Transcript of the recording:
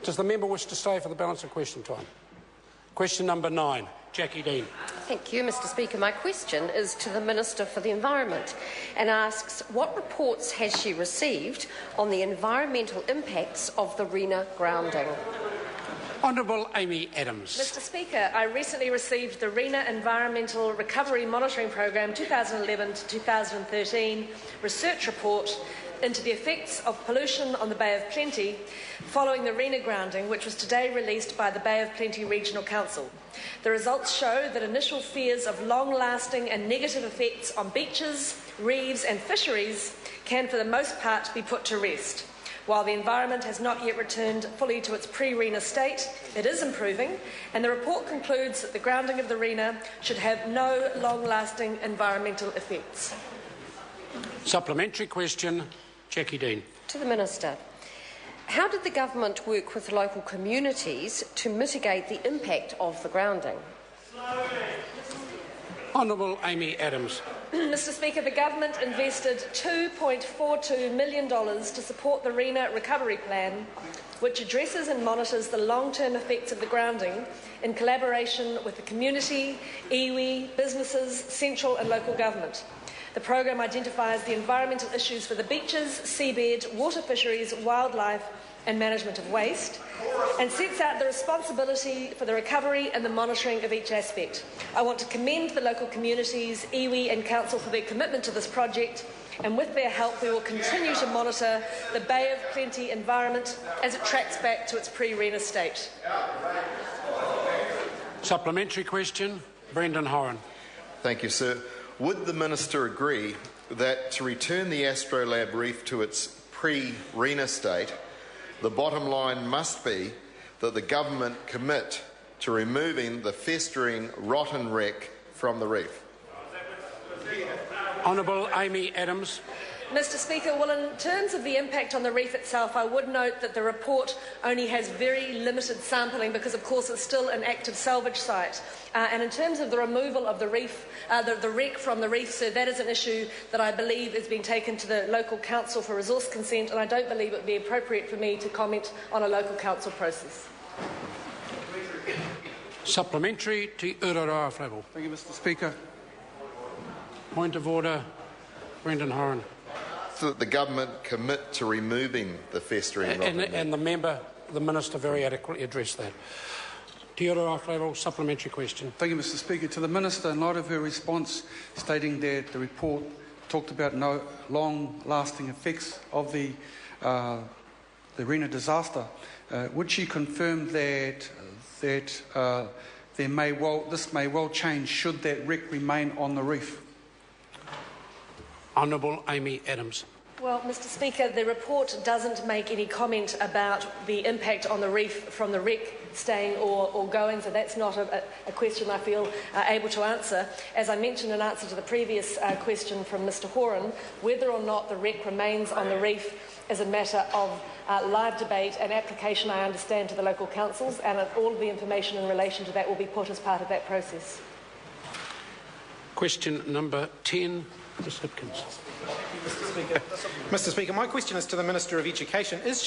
Does the member wish to stay for the balance of question time? Question number 9, Jacqui Dean. Thank you, Mr Speaker. My question is to the Minister for the Environment and asks, what reports has she received on the environmental impacts of the Rena grounding? Honourable Amy Adams. Mr Speaker, I recently received the Rena Environmental Recovery Monitoring Programme 2011 to 2013 research report into the effects of pollution on the Bay of Plenty following the Rena grounding, which was today released by the Bay of Plenty Regional Council. The results show that initial fears of long-lasting and negative effects on beaches, reefs and fisheries can for the most part be put to rest. While the environment has not yet returned fully to its pre-Rena state, it is improving, and the report concludes that the grounding of the Rena should have no long-lasting environmental effects. Supplementary question, Jacqui Dean. To the Minister. How did the government work with local communities to mitigate the impact of the grounding? Honourable Amy Adams. Mr Speaker, the government invested $2.42 million to support the Rena Recovery Plan, which addresses and monitors the long-term effects of the grounding in collaboration with the community, iwi, businesses, central and local government. The programme identifies the environmental issues for the beaches, seabed, water fisheries, wildlife and management of waste, and sets out the responsibility for the recovery and the monitoring of each aspect. I want to commend the local communities, iwi and council for their commitment to this project, and with their help we will continue to monitor the Bay of Plenty environment as it tracks back to its pre-Rena state. Supplementary question, Brendan Horan. Thank you, sir. Would the Minister agree that to return the Astrolabe reef to its pre-Rena state, the bottom line must be that the government commit to removing the festering rotten wreck from the reef? Honourable Amy Adams. Mr Speaker, well, in terms of the impact on the reef itself, I would note that the report only has very limited sampling because, of course, it's still an active salvage site. And in terms of the removal of the reef, the wreck from the reef, so that is an issue that I believe is being taken to the local council for resource consent, and I don't believe it would be appropriate for me to comment on a local council process. Supplementary to Uraroa Flavel. Thank you, Mr Speaker. Point of order, Brendan Horan. That the government commit to removing the festering rotten wreck. And the Minister very adequately addressed that. To Uraroa Flavel, supplementary question. Thank you, Mr Speaker. To the Minister, in light of her response stating that the report talked about no long-lasting effects of the Rena disaster, would she confirm that this may well change should that wreck remain on the reef? Honourable Amy Adams. Well, Mr Speaker, the report doesn't make any comment about the impact on the reef from the wreck staying or going, so that's not a question I feel able to answer. As I mentioned in answer to the previous question from Mr Horan, whether or not the wreck remains on the reef is a matter of live debate and application, I understand, to the local councils, and all of the information in relation to that will be put as part of that process. Question number 10. Mr. Hipkins. Mr Speaker, my question is to the Minister of Education. Is